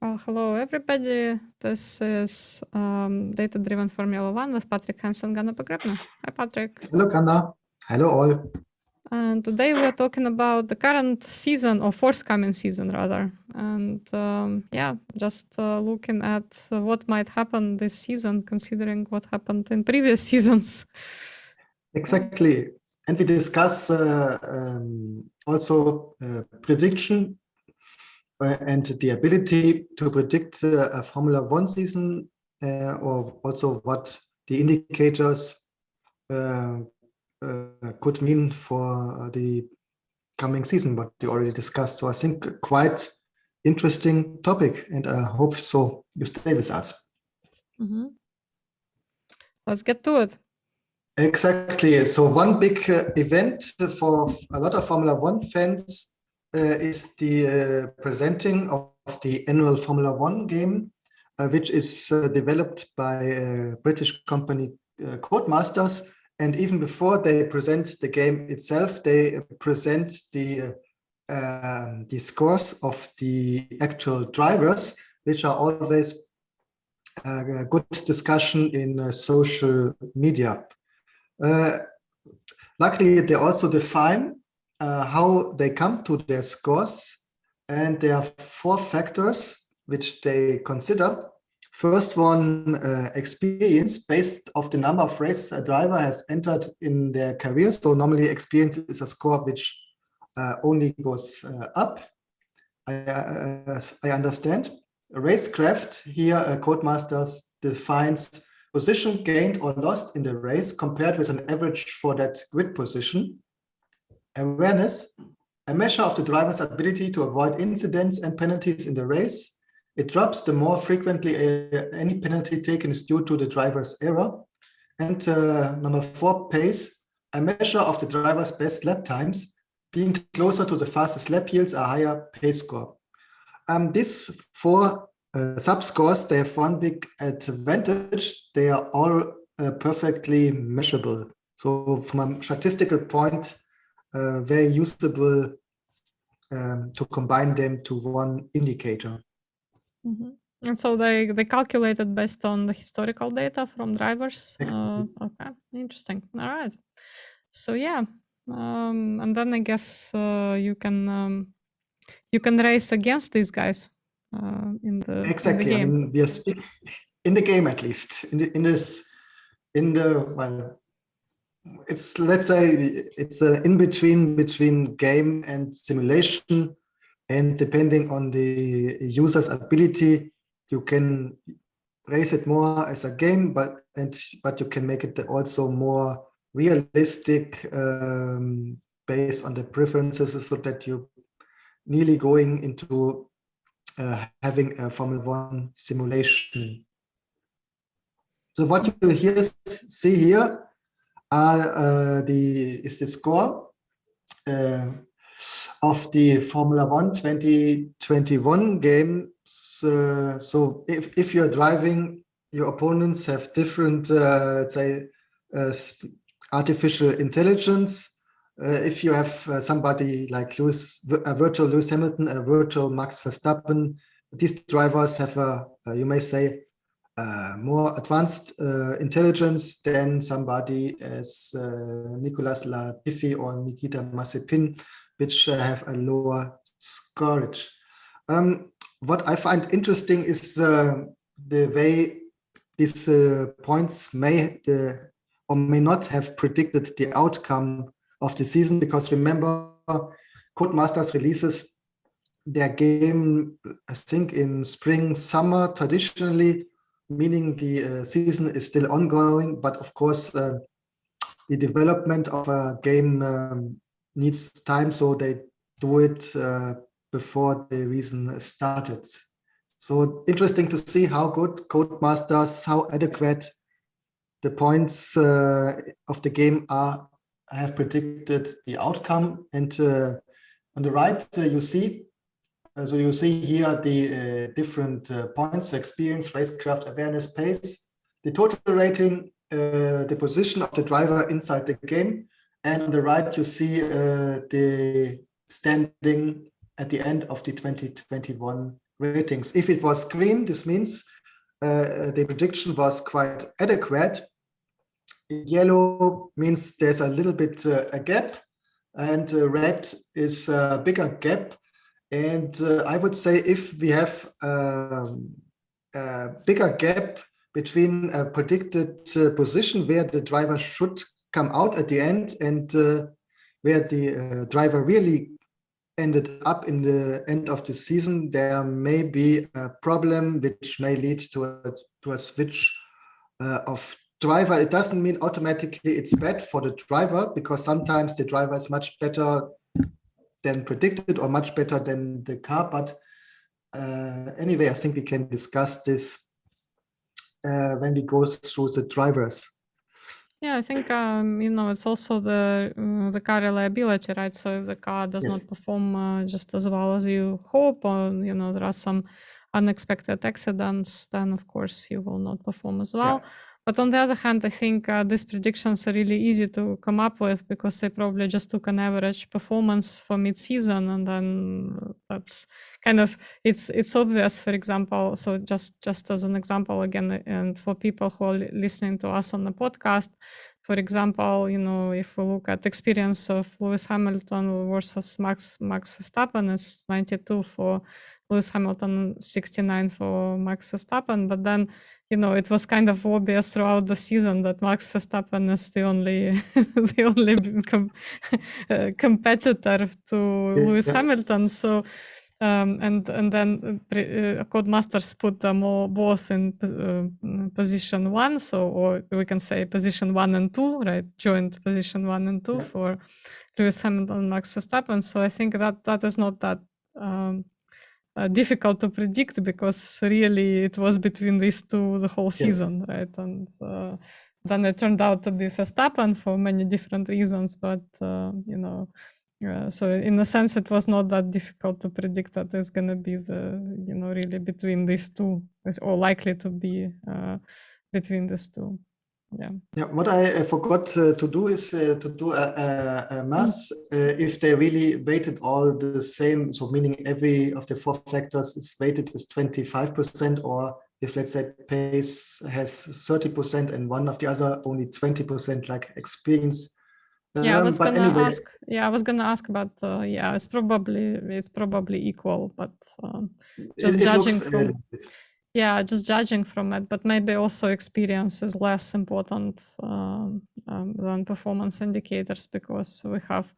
Well, hello everybody. This is Data-Driven Formula One with Patrick, Henz and Ganna Pogrebna. Hi, Patrick. Hello, Ganna. Hello, all. And today we're talking about the current season, or forthcoming season, rather. And just looking at what might happen this season, considering what happened in previous seasons. Exactly. And we discuss also prediction and the ability to predict a Formula One season, or also what the indicators could mean for the coming season, what you already discussed. So I think quite interesting topic, and I hope so you stay with us. Mm-hmm. Let's get to it. Exactly. So one big event for a lot of Formula One fans is the presenting of the annual Formula One game, which is developed by a British company, Codemasters. And even before they present the game itself, they present the scores of the actual drivers, which are always a good discussion in social media. Luckily, they also define how they come to their scores, and there are 4 factors which they consider. First one, experience, based off the number of races a driver has entered in their career. So normally experience is a score which only goes up. I understand. Racecraft, here Codemasters defines position gained or lost in the race compared with an average for that grid position. Awareness, a measure of the driver's ability to avoid incidents and penalties in the race. It drops the more frequently any penalty taken is due to the driver's error. And number 4, pace, a measure of the driver's best lap times. Being closer to the fastest lap yields a higher pace score. These 4 sub-scores, they have one big advantage. They are all perfectly measurable. So from a statistical point, very usable to combine them to one indicator. Mm-hmm. And so they calculated based on the historical data from drivers. Okay, interesting. All right. So yeah, and then I guess you can race against these guys in the exactly. game. I mean, we are speaking in the game, at least well, it's, let's say it's in between game and simulation, and depending on the user's ability, you can raise it more as a game, but you can make it also more realistic based on the preferences, so that you're nearly going into having a Formula One simulation. So what you see here is the score of the Formula One 2021 game. So if you're driving, your opponents have different, let's say, artificial intelligence. If you have somebody like a virtual Lewis Hamilton, a virtual Max Verstappen, these drivers have you may say, more advanced intelligence than somebody as Nicolas Latifi or Nikita Mazepin, which have a lower scoreage. What I find interesting is the way these points may or may not have predicted the outcome of the season, because remember, Codemasters releases their game, I think, in spring, summer, traditionally, meaning the season is still ongoing, but of course the development of a game needs time, so they do it before the season started. So interesting to see how good Codemasters, how adequate the points of the game have predicted the outcome. And on the right you see, so you see here the different points for experience, racecraft, awareness, pace, the total rating, the position of the driver inside the game, and on the right you see the standing at the end of the 2021 ratings. If it was green, this means the prediction was quite adequate. Yellow means there's a little bit a gap, and red is a bigger gap. And I would say if we have a bigger gap between a predicted position where the driver should come out at the end and where the driver really ended up in the end of the season, there may be a problem which may lead to a switch of driver. It doesn't mean automatically it's bad for the driver, because sometimes the driver is much better than predicted or much better than the car. But anyway, I think we can discuss this when we go through the drivers. Yeah, I think it's also the car reliability, right? So if the car does not perform just as well as you hope, or there are some unexpected accidents, then of course you will not perform as well. Yeah. But on the other hand, I think these predictions are really easy to come up with, because they probably just took an average performance for mid-season, and then that's kind of it's obvious. For example, so just as an example again, and for people who are listening to us on the podcast, for example, if we look at experience of Lewis Hamilton versus Max Verstappen, it's 92 for Lewis Hamilton, 69 for Max Verstappen, but then it was kind of obvious throughout the season that Max Verstappen is the only competitor to Lewis Hamilton. So and then Codemasters put them both in position 1, so, or we can say position 1 and 2, right? Joint position 1 and 2 for Lewis Hamilton and Max Verstappen. So I think that is not that difficult to predict, because really it was between these two the whole season, right? And then it turned out to be Verstappen for many different reasons, but so in a sense it was not that difficult to predict that it's going to be really between these two, or likely to be between these two. Yeah. What I forgot to do is to do a math. If they really weighted all the same, so meaning every of the 4 factors is weighted with 25%, or if, let's say, pace has 30% and one of the other only 20%, like experience. I was gonna ask about it's probably equal, but just judging from just judging from it, but maybe also experience is less important than performance indicators, because we have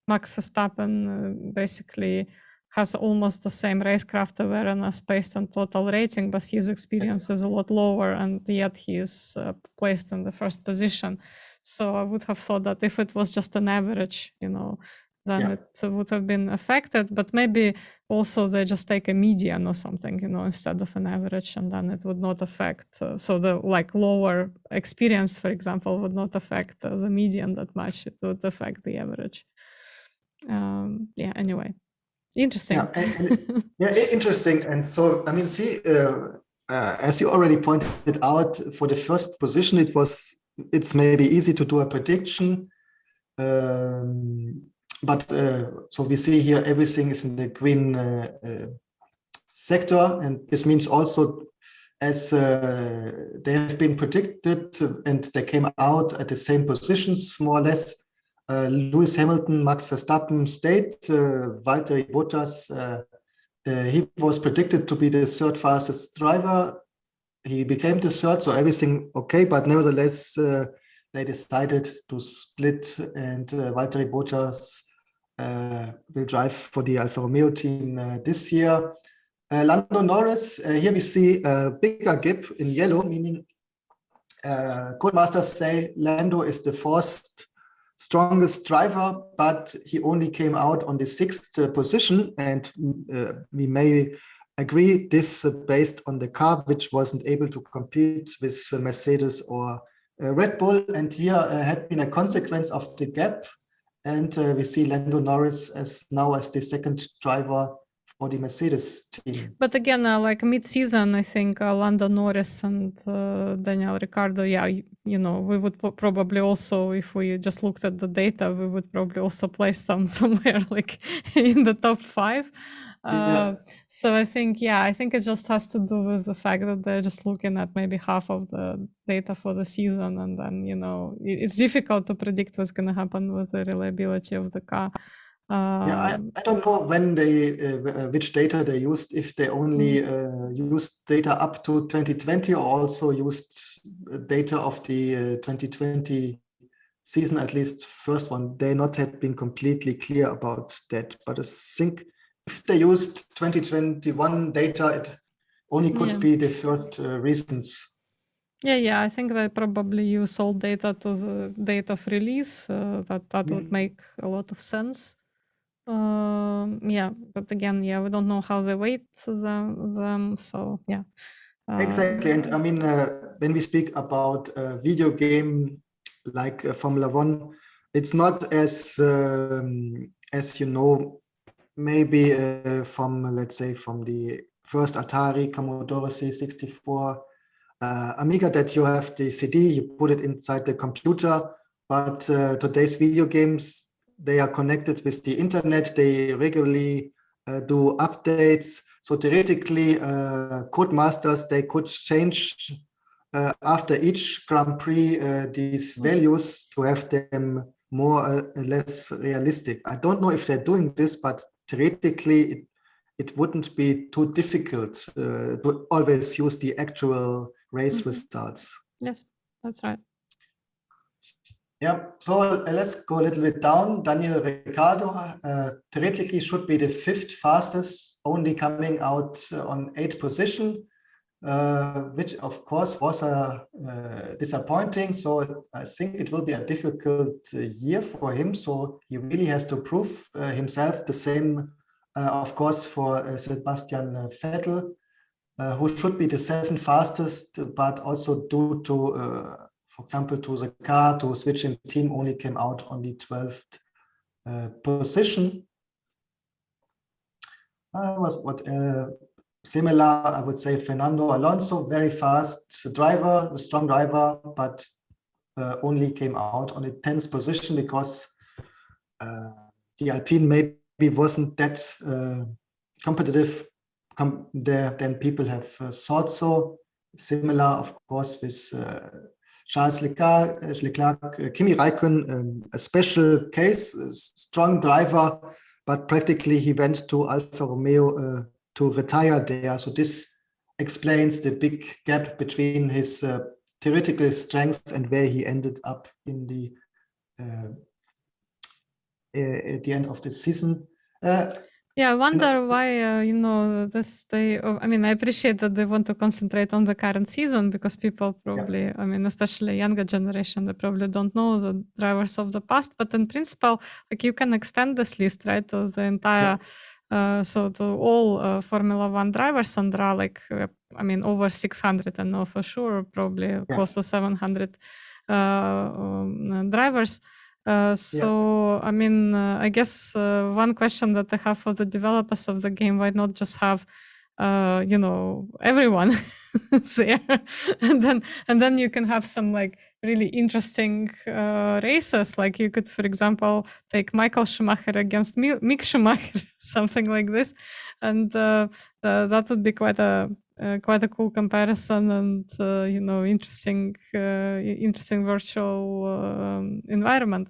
Max Verstappen basically has almost the same racecraft awareness based on total rating, but his experience is a lot lower, and yet he is placed in the first position. So I would have thought that if it was just an average, then it would have been affected, but maybe also they just take a median or something, instead of an average, and then it would not affect. So the lower experience, for example, would not affect the median that much. It would affect the average. Anyway, interesting. Interesting. And so, I mean, see, as you already pointed out, for the first position, it's maybe easy to do a prediction. But so we see here everything is in the green sector, and this means also as they have been predicted and they came out at the same positions more or less. Lewis Hamilton, Max Verstappen stayed. Valtteri Bottas, he was predicted to be the 3rd fastest driver. He became the 3rd, so everything okay, but nevertheless they decided to split, and Valtteri Bottas will drive for the Alfa Romeo team this year. Lando Norris, here we see a bigger gap in yellow, meaning Codemasters say Lando is the 4th strongest driver, but he only came out on the 6th position, and we may agree this based on the car, which wasn't able to compete with Mercedes or Red Bull, and here had been a consequence of the gap, and we see Lando Norris as the 2nd driver for the Mercedes team. But again, like mid-season, I think Lando Norris and Daniel Ricciardo, we would probably also, if we just looked at the data, we would probably also place them somewhere like in the top 5. So I think it just has to do with the fact that they're just looking at maybe half of the data for the season, and then it's difficult to predict what's going to happen with the reliability of the car. I don't know when they which data they used, if they only used data up to 2020 or also used data of the 2020 season, at least first one. They not had been completely clear about that, but I think if they used 2021 data, it only could be the first reasons. I think they probably use all data to the date of release. That would make a lot of sense. But again, we don't know how they weight them. So Exactly, and I mean, when we speak about a video game like Formula One, it's not as maybe from, let's say, from the first Atari, Commodore C64, Amiga, that you have the CD, you put it inside the computer. But today's video games, they are connected with the internet. They regularly do updates. So theoretically, codemasters, they could change after each Grand Prix these values to have them more or less realistic. I don't know if they're doing this, but theoretically, it wouldn't be too difficult to always use the actual race results. Yes, that's right. Yeah, so let's go a little bit down. Daniel Ricciardo theoretically should be the 5th fastest, only coming out on 8th position, which of course was disappointing. So I think it will be a difficult year for him. So he really has to prove himself. The same, of course, for Sebastian Vettel, who should be the 7th fastest, but also due to for example, to the car, to switching team, only came out on the 12th position. Was what similar, I would say, Fernando Alonso, very fast driver, a strong driver, but only came out on the 10th position because the Alpine maybe wasn't that competitive there than people have thought so. Similar, of course, with Charles Leclerc, Kimi Räikkönen, a special case, a strong driver, but practically he went to Alfa Romeo to retire there. So this explains the big gap between his theoretical strengths and where he ended up in the at the end of the season. I wonder why, I appreciate that they want to concentrate on the current season because people probably, especially younger generation, they probably don't know the drivers of the past. But in principle, like you can extend this list, right, to the entire, so to all Formula One drivers, and there are like, over 600, I know for sure, probably close to 700 drivers. I guess one question that I have for the developers of the game, why not just have, everyone there, and then you can have some like really interesting races. Like you could, for example, take Michael Schumacher against Mick Schumacher, something like this, and that would be quite a cool comparison and interesting virtual environment.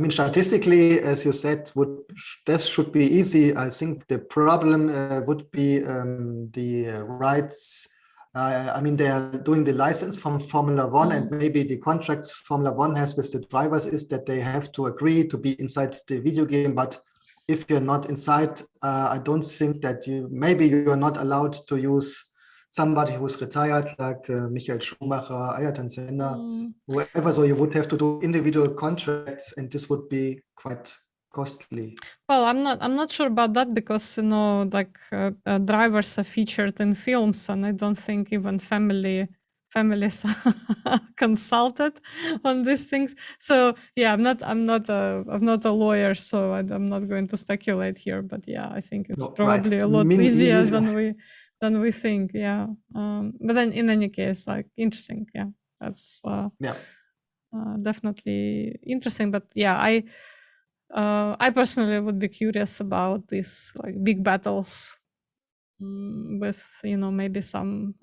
Statistically, as you said, that should be easy. I think the problem would be the rights. They are doing the license from Formula One, and maybe the contracts Formula One has with the drivers is that they have to agree to be inside the video game. But if you're not inside, I don't think that you are not allowed to use somebody who's retired, like Michael Schumacher, Ayrton Senna, whoever. So you would have to do individual contracts, and this would be quite costly. Well, I'm not sure about that because drivers are featured in films, and I don't think even families are consulted on these things. So I'm not a lawyer, so I'm not going to speculate here. But I think it's probably a lot easier than we think. But then in any case, like interesting. That's definitely interesting. But I personally would be curious about these like big battles with maybe some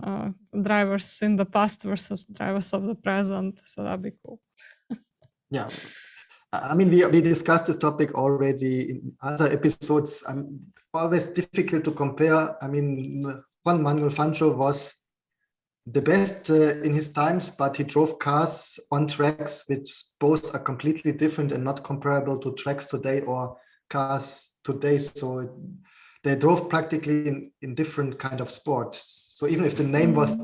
drivers in the past versus drivers of the present. So that'd be cool. Yeah. I mean, we discussed this topic already in other episodes. Always difficult to compare. I mean, Juan Manuel Fangio was the best in his times, but he drove cars on tracks which both are completely different and not comparable to tracks today or cars today. So they drove practically in different kind of sports. So even if the name was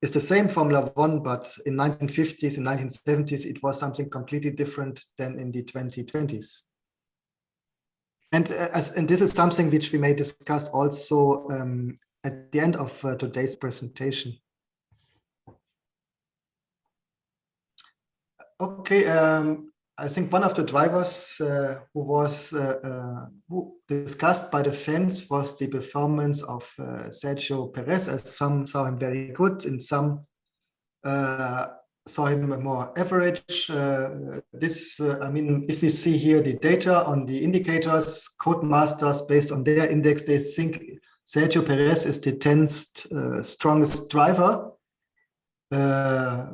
it's the same Formula One, but in 1950s and 1970s, it was something completely different than in the 2020s. And this is something which we may discuss also at the end of today's presentation. Okay, I think one of the drivers who discussed by the fans was the performance of Sergio Perez, as some saw him very good and some saw him more average. I mean, if we see here the data on the indicators, Codemasters, based on their index, they think Sergio Perez is the 10th strongest driver,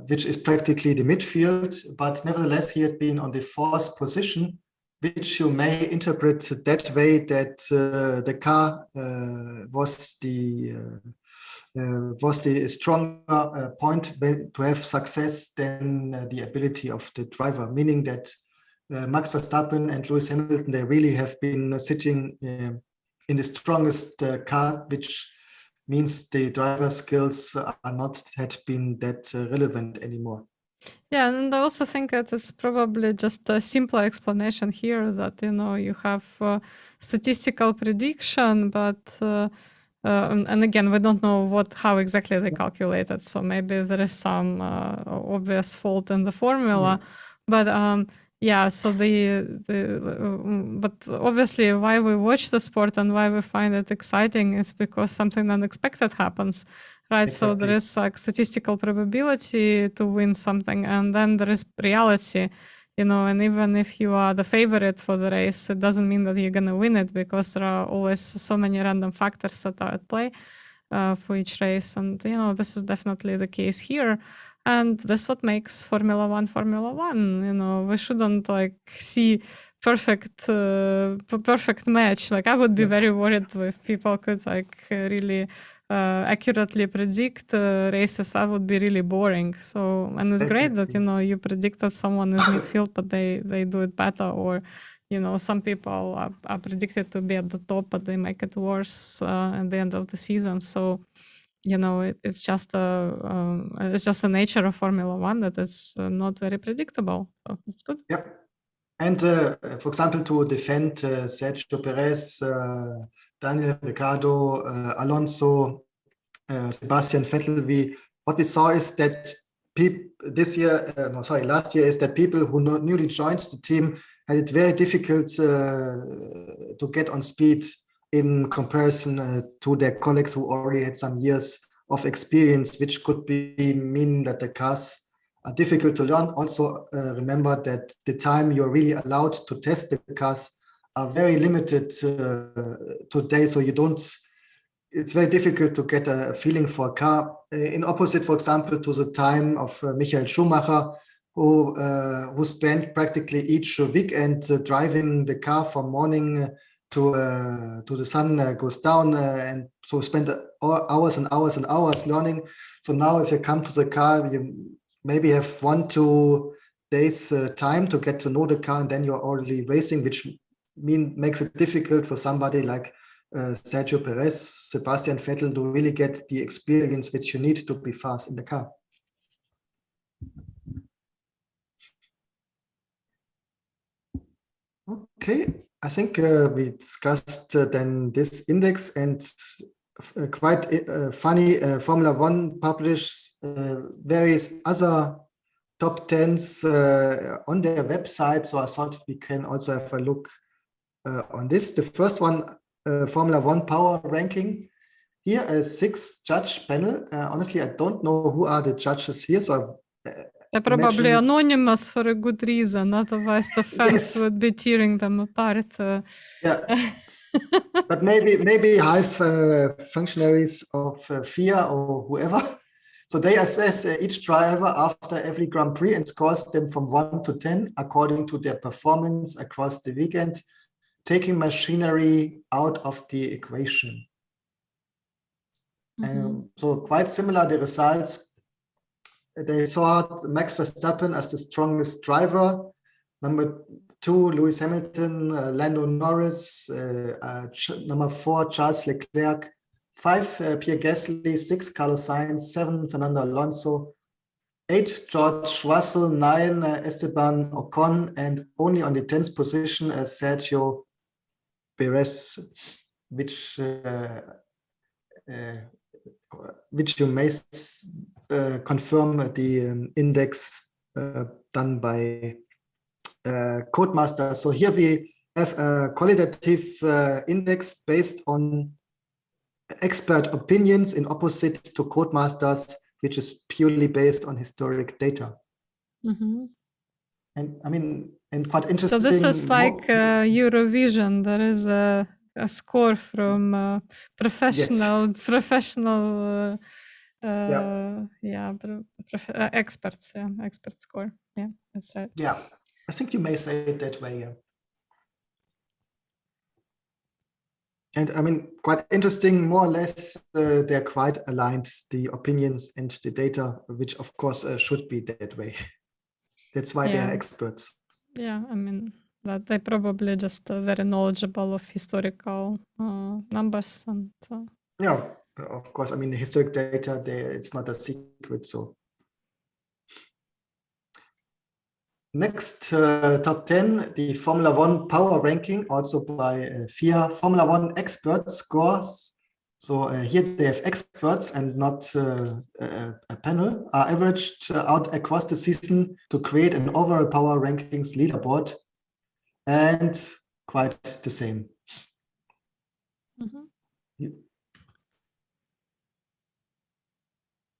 which is practically the midfield, but nevertheless he had been on the 4th position, which you may interpret that way that the car was the stronger point to have success than the ability of the driver, meaning that Max Verstappen and Lewis Hamilton, they really have been sitting in the strongest car, which means the driver skills are not had been that relevant anymore. Yeah, and I also think that it's probably just a simpler explanation here that you have statistical prediction, but and again we don't know how exactly they calculate it. So maybe there is some obvious fault in the formula, but yeah. So but obviously why we watch the sport and why we find it exciting is because something unexpected happens. Right, Exactly. so there is like statistical probability to win something, and then there is reality, and even if you are the favorite for the race, it doesn't mean that you're going to win it because there are always so many random factors that are at play for each race. And, this is definitely the case here. And that's what makes Formula One. We shouldn't like see perfect match. Like I would be very worried if people could like really accurately predict races. That would be really boring. So, and it's great that you predict that someone is midfield, but they do it better, or some people are predicted to be at the top, but they make it worse at the end of the season. So it's just the nature of Formula One that is not very predictable. So it's good. Yep. And for example, to defend Sergio Perez, Daniel Ricciardo, Alonso, Sebastian Vettel, what we saw is that last year is that people who newly joined the team had it very difficult to get on speed in comparison to their colleagues who already had some years of experience, which could mean that the cars are difficult to learn. Also, remember that the time you're really allowed to test the cars are very limited today, so it's very difficult to get a feeling for a car. In opposite, for example, to the time of Michael Schumacher, who spent practically each weekend driving the car from morning to the sun goes down, and so spend hours and hours and hours learning. So now if you come to the car, you maybe have 1-2 days time to get to know the car, and then you're already racing, which makes it difficult for somebody like Sergio Perez, Sebastian Vettel to really get the experience which you need to be fast in the car. Okay, I think we discussed then this index, and quite funny, Formula One publishes various other top 10s on their website, so I thought we can also have a look on this. The first one, Formula One Power Ranking. Here, a 6-judge panel. Honestly, I don't know who are the judges here, so They're probably imagine, anonymous for a good reason, otherwise the fans yes, would be tearing them apart. yeah, but maybe high functionaries of FIA or whoever. So they assess each driver after every Grand Prix and scores them from 1 to 10 according to their performance across the weekend, taking machinery out of the equation. So quite similar, the results. They saw Max Verstappen as the strongest driver. Number 2, Lewis Hamilton, Lando Norris. Number 4, Charles Leclerc. 5, Pierre Gasly. 6, Carlos Sainz. 7, Fernando Alonso. 8, George Russell. 9, Esteban Ocon. And only on the 10th position, Sergio Perez, which you may confirm the index done by Codemaster. So here we have a qualitative index based on expert opinions in opposite to Codemasters, which is purely based on historic data. And I mean, and quite interesting. So this is like Eurovision. There is a score from professional experts. Yeah, expert score. Yeah, that's right. Yeah, I think you may say it that way. Yeah. And I mean, quite interesting, more or less, they're quite aligned, the opinions and the data, which of course should be that way. That's why they are experts. Yeah, I mean, that they're probably just very knowledgeable of historical numbers. And yeah, of course. I mean, the historic data, it's not a secret. So next, top 10, the Formula One power ranking, also by FIA. Formula One expert scores. So here they have experts and not a panel, are averaged out across the season to create an overall power rankings leaderboard, and quite the same. Yeah.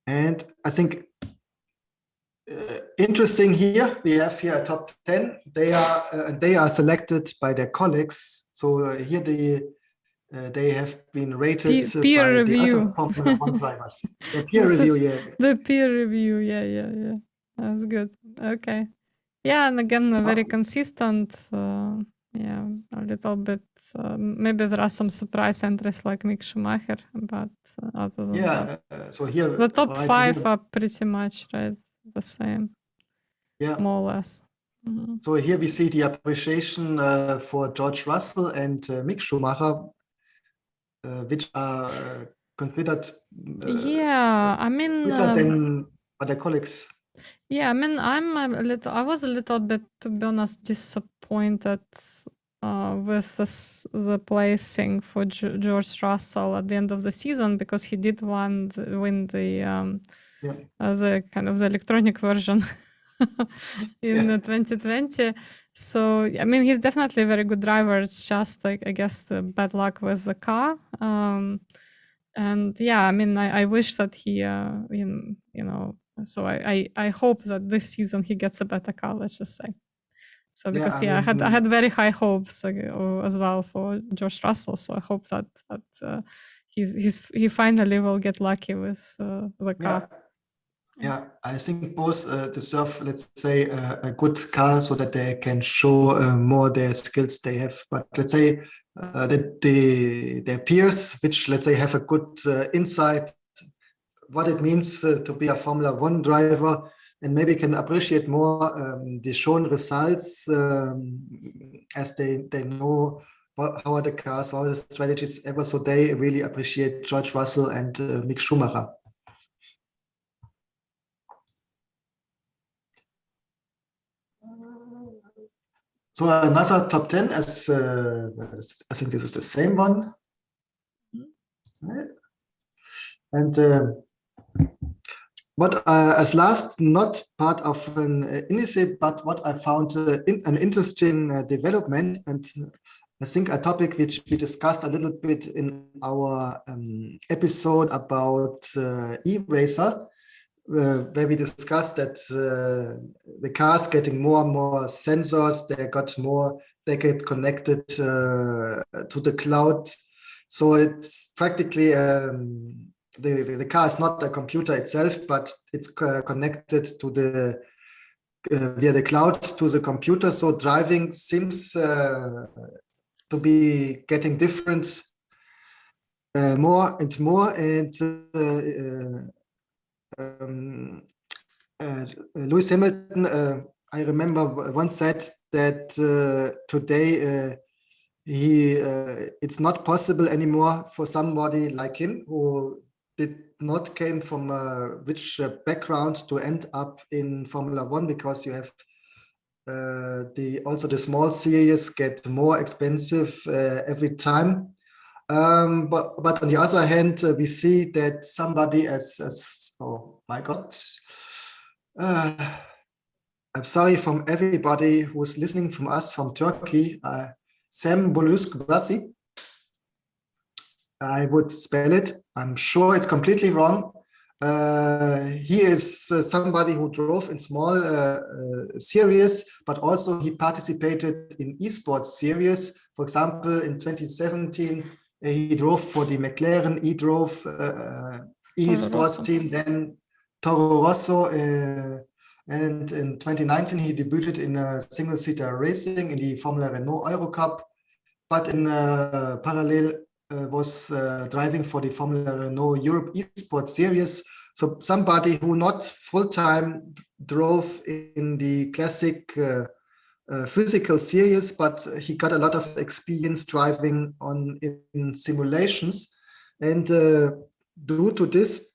And I think interesting here, we have here a top 10. They are selected by their colleagues. So here they have been rated peer by review. the other Formula One drivers. The peer review, yeah. The peer review, yeah. That's good. Okay. Yeah, and again, very consistent. Yeah, a little bit. Maybe there are some surprise entries like Mick Schumacher, but other than that, so here the top 5 are pretty much right the same. Yeah, more or less. So here we see the appreciation for George Russell and Mick Schumacher, which are considered I mean, better than other colleagues. Yeah, I mean, I was a little bit, to be honest, disappointed with the placing for George Russell at the end of the season, because he did win the kind of the electronic version in 2020. So I mean, he's definitely a very good driver. It's just like, I guess, the bad luck with the car. And yeah, I mean, I wish that he so I hope that this season he gets a better car, let's just say. So because I had very high hopes as well for George Russell. So I hope that he finally will get lucky with the car. Yeah, I think both deserve, let's say, a good car so that they can show more their skills they have. But let's say that their peers, which let's say have a good insight what it means to be a Formula One driver, and maybe can appreciate more the shown results as they know how are the cars, how are the strategies ever. So they really appreciate George Russell and Mick Schumacher. So another top 10, as I think this is the same one. Right. And what as last, not part of an initiative, but what I found an interesting development, and I think a topic which we discussed a little bit in our episode about e-racer, where we discussed that the cars getting more and more sensors, they get connected to the cloud. So it's practically the car is not a computer itself, but it's connected to the via the cloud to the computer. So driving seems to be getting different more and more. And Lewis Hamilton, I remember once said that today it's not possible anymore for somebody like him who did not came from a rich background to end up in Formula One, because you have also the small series get more expensive every time. But on the other hand, we see that somebody as oh my God, I'm sorry from everybody who's listening from us from Turkey, Sam Boluskubasi. I would spell it. I'm sure it's completely wrong. He is somebody who drove in small series, but also he participated in esports series. For example, in 2017, he drove for the McLaren e-drove esports team, then Toro Rosso, and in 2019 he debuted in a single-seater racing in the Formula Renault Euro Cup, but in parallel was driving for the Formula Renault Europe esports series. So somebody who not full-time drove in the classic physical series, but he got a lot of experience driving in simulations. And due to this,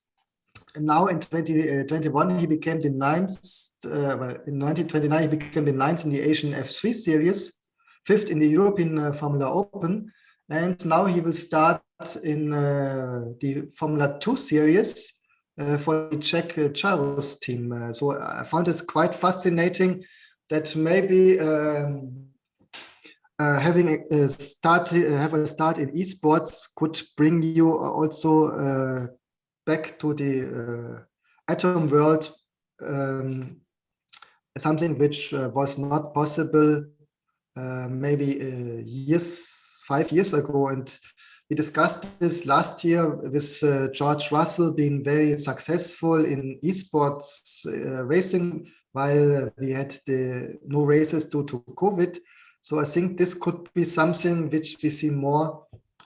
now in 2021, he became the ninth, in 1929, he became the ninth in the Asian F3 series, fifth in the European Formula Open. And now he will start in the Formula 2 series for the Czech Charos team. So I found it quite fascinating that maybe having a start in esports could bring you also back to the atom world, something which was not possible maybe 5 years ago. And we discussed this last year with George Russell being very successful in esports racing, while we had no races due to COVID. So I think this could be something which we see more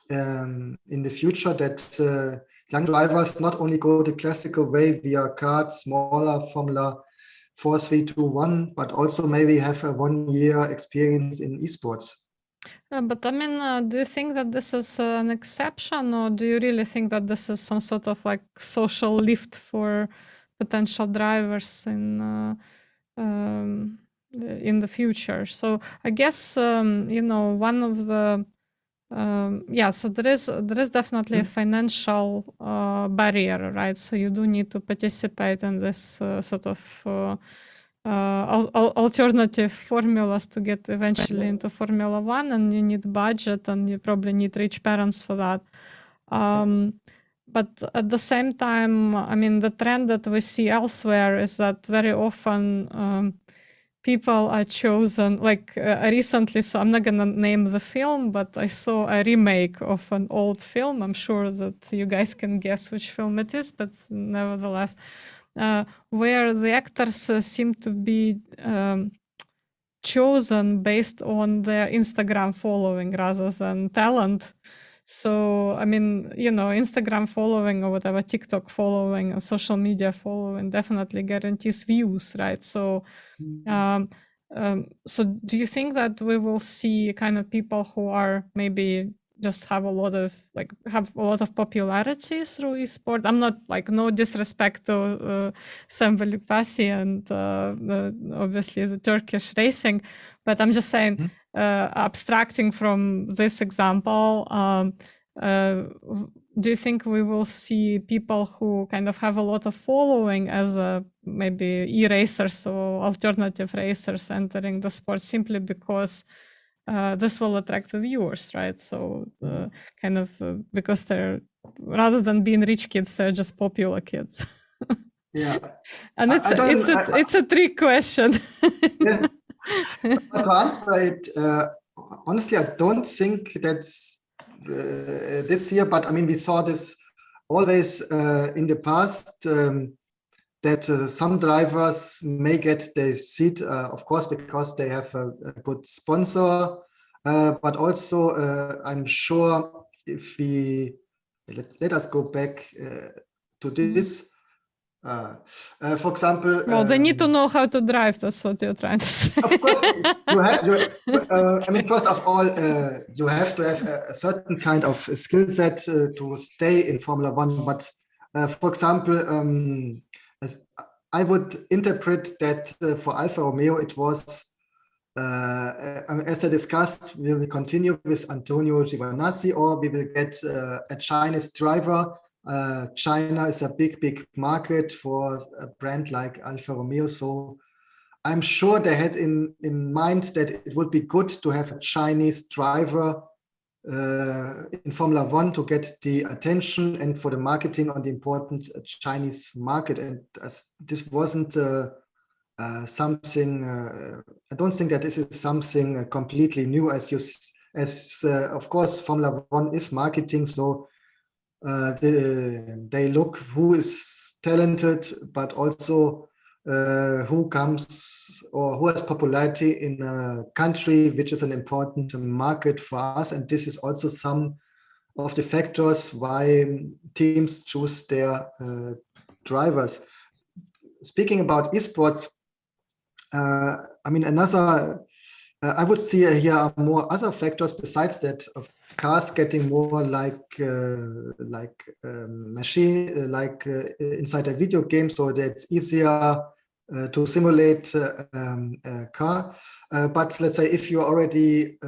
in the future, that young drivers not only go the classical way via karts, smaller Formula 4, 3, 2, 1, but also maybe have a 1-year experience in esports. But I mean, do you think that this is an exception, or do you really think that this is some sort of like social lift for potential drivers in the future? So I guess one of the so there is definitely a financial barrier, right? So you do need to participate in this sort of alternative formulas to get eventually into Formula One, and you need budget, and you probably need rich parents for that. But at the same time, I mean, the trend that we see elsewhere is that very often people are chosen, like recently, so I'm not gonna name the film, but I saw a remake of an old film. I'm sure that you guys can guess which film it is, but nevertheless, where the actors seem to be chosen based on their Instagram following rather than talent. So, I mean, Instagram following or whatever, TikTok following or social media following definitely guarantees views, right? So, so do you think that we will see kind of people who are maybe just have a lot of popularity through esport? I'm not like, no disrespect to Sam Velipasi and obviously the Turkish racing, but I'm just saying, abstracting from this example, do you think we will see people who kind of have a lot of following as maybe e-racers or alternative racers entering the sport simply because this will attract the viewers, right? So because they're, rather than being rich kids, they're just popular kids. Yeah. And it's a trick question. Yeah. But to answer it, honestly, I don't think that's this year, but I mean, we saw this always in the past, that some drivers may get the seat, of course, because they have a good sponsor, but also I'm sure if we, let us go back to this. For example, Well, they need to know how to drive. That's what you're trying to say. of course, you have. I mean, first of all, you have to have a certain kind of skill set to stay in Formula One. But for example, as I would interpret that for Alfa Romeo, it was, as I discussed, will we continue with Antonio Giovinazzi, or we will get a Chinese driver? China is a big market for a brand like Alfa Romeo, so I'm sure they had in mind that it would be good to have a Chinese driver in Formula One to get the attention and for the marketing on the important Chinese market. And this wasn't something. I don't think that this is something completely new. Of course, Formula One is marketing, so they look who is talented, but also who comes or who has popularity in a country which is an important market for us. And this is also some of the factors why teams choose their drivers. Speaking about esports, I mean, I would see here are more other factors besides that of cars getting more like machine, inside a video game, so that it's easier to simulate a car. But let's say if you're already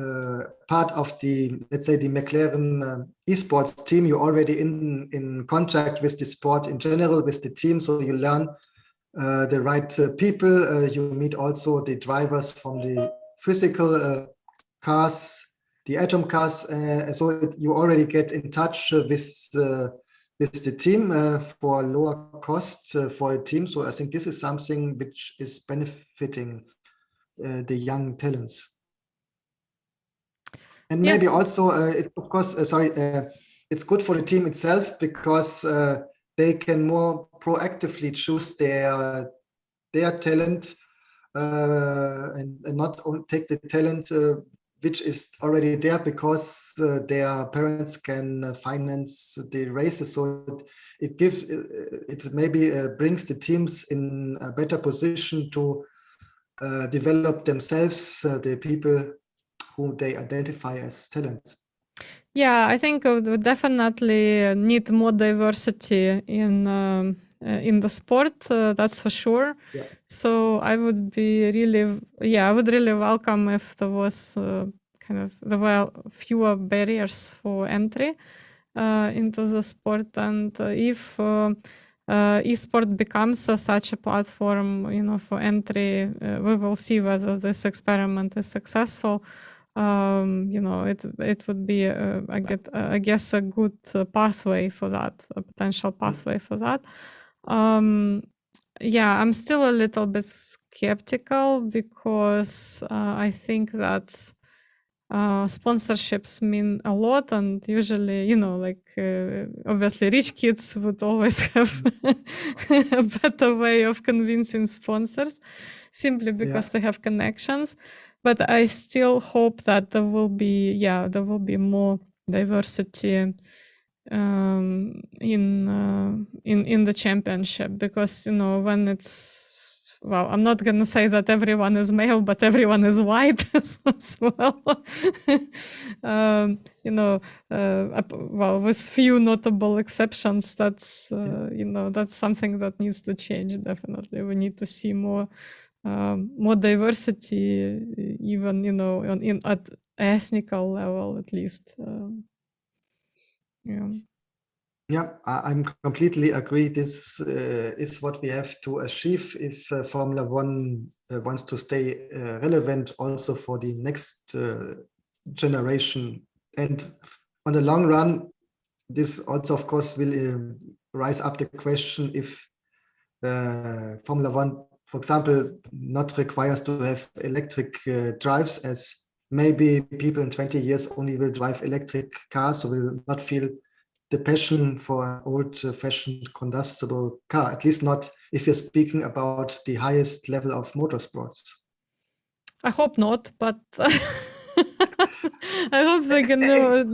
part of the, let's say, the McLaren esports team, you're already in contact with the sport in general, with the team, so you learn the right people. You meet also the drivers from the physical cars, the atom cars, so you already get in touch with the team for lower cost for the team. So I think this is something which is benefiting the young talents. And maybe Yes. also, it's of course, it's good for the team itself because they can more proactively choose their talent and not only take the talent which is already there because their parents can finance the races. So it maybe brings the teams in a better position to develop themselves, the people who they identify as talents. Yeah, I think we definitely need more diversity in the sport. That's for sure. Yeah. So I would really welcome if there was there were fewer barriers for entry into the sport, and if esport becomes such a platform, for entry, we will see whether this experiment is successful. It would be, I guess, a good pathway for that, a potential pathway for that. Yeah, I'm still a little bit skeptical because I think that sponsorships mean a lot, and usually, obviously, rich kids would always have a better way of convincing sponsors simply because they have connections. But I still hope that there will be more diversity in the championship, because when it's, well, I'm not gonna say that everyone is male, but everyone is white as well. Well, with few notable exceptions, that's that's something that needs to change. Definitely, we need to see more diversity, even at ethnical level at least. Yeah, I'm completely agree. This is what we have to achieve if Formula One wants to stay relevant also for the next generation. And on the long run, this also, of course, will rise up the question if Formula One, for example, not requires to have electric drives, as maybe people in 20 years only will drive electric cars, so will not feel the passion for an old-fashioned combustible car, at least not if you're speaking about the highest level of motorsports. I hope not, but I hope they can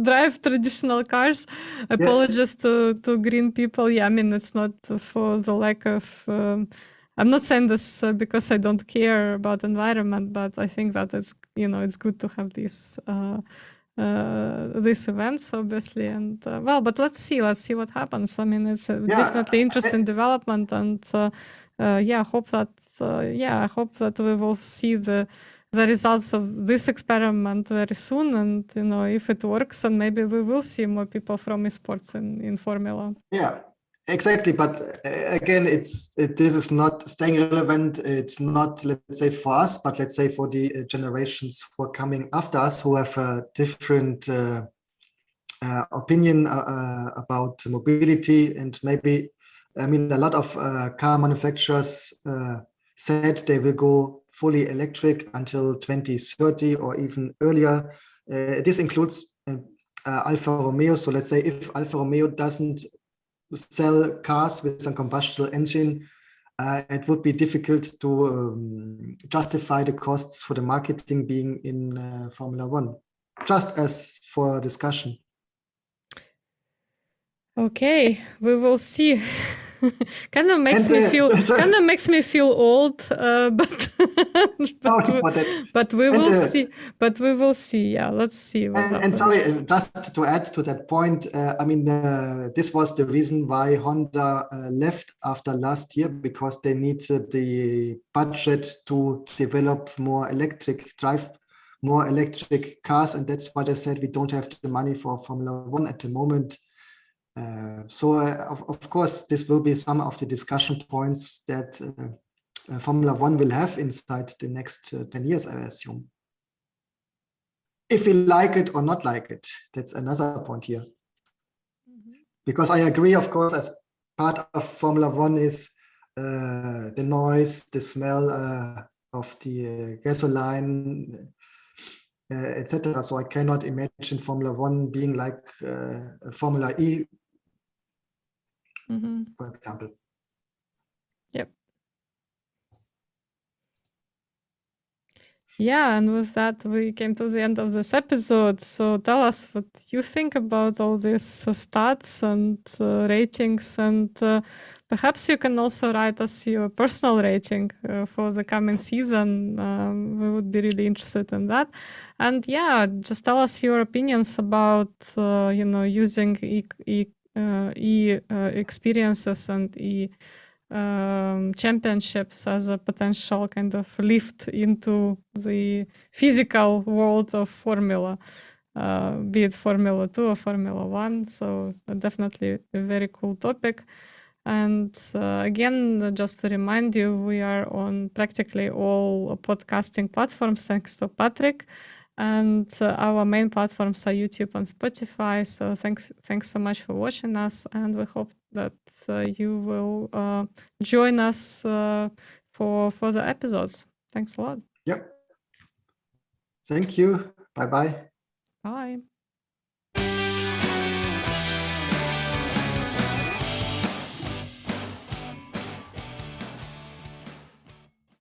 drive traditional cars. Apologies to green people. Yeah, I mean, it's not for the lack of... I'm not saying this because I don't care about environment, but I think that it's good to have these events, obviously. And but let's see what happens. I mean, it's definitely interesting development, and I hope that we will see the results of this experiment very soon, and if it works, and maybe we will see more people from esports in Formula. Yeah, exactly. But again, this is not staying relevant. It's not, let's say, for us, but let's say for the generations who are coming after us, who have a different opinion about mobility. And maybe, I mean, a lot of car manufacturers said they will go fully electric until 2030 or even earlier. This includes Alfa Romeo. So let's say if Alfa Romeo doesn't sell cars with a combustible engine, it would be difficult to justify the costs for the marketing being in Formula One, just as for discussion. Okay, we will see. kind of makes me feel old, but we will see. But we will see. Yeah, let's see what happens. And sorry, just to add to that point, I mean, this was the reason why Honda left after last year, because they needed the budget to develop more electric cars, and that's why they said we don't have the money for Formula One at the moment. Of course, this will be some of the discussion points that Formula One will have inside the next 10 years, I assume. If we like it or not like it, that's another point here. Because I agree, of course, as part of Formula One is the noise, the smell of the gasoline, etc. So I cannot imagine Formula One being like Formula E, for example. Yep. Yeah, and with that, we came to the end of this episode. So tell us what you think about all these stats and ratings, and perhaps you can also write us your personal rating for the coming season. We would be really interested in that. And yeah, just tell us your opinions about using experiences and championships as a potential kind of lift into the physical world of Formula, be it Formula 2 or Formula 1. So definitely a very cool topic. And again, just to remind you, we are on practically all podcasting platforms, thanks to Patrick. And our main platforms are YouTube and Spotify. So thanks so much for watching us, and we hope that you will join us for further episodes. Thanks a lot. Yep. Thank you. Bye-bye. Bye.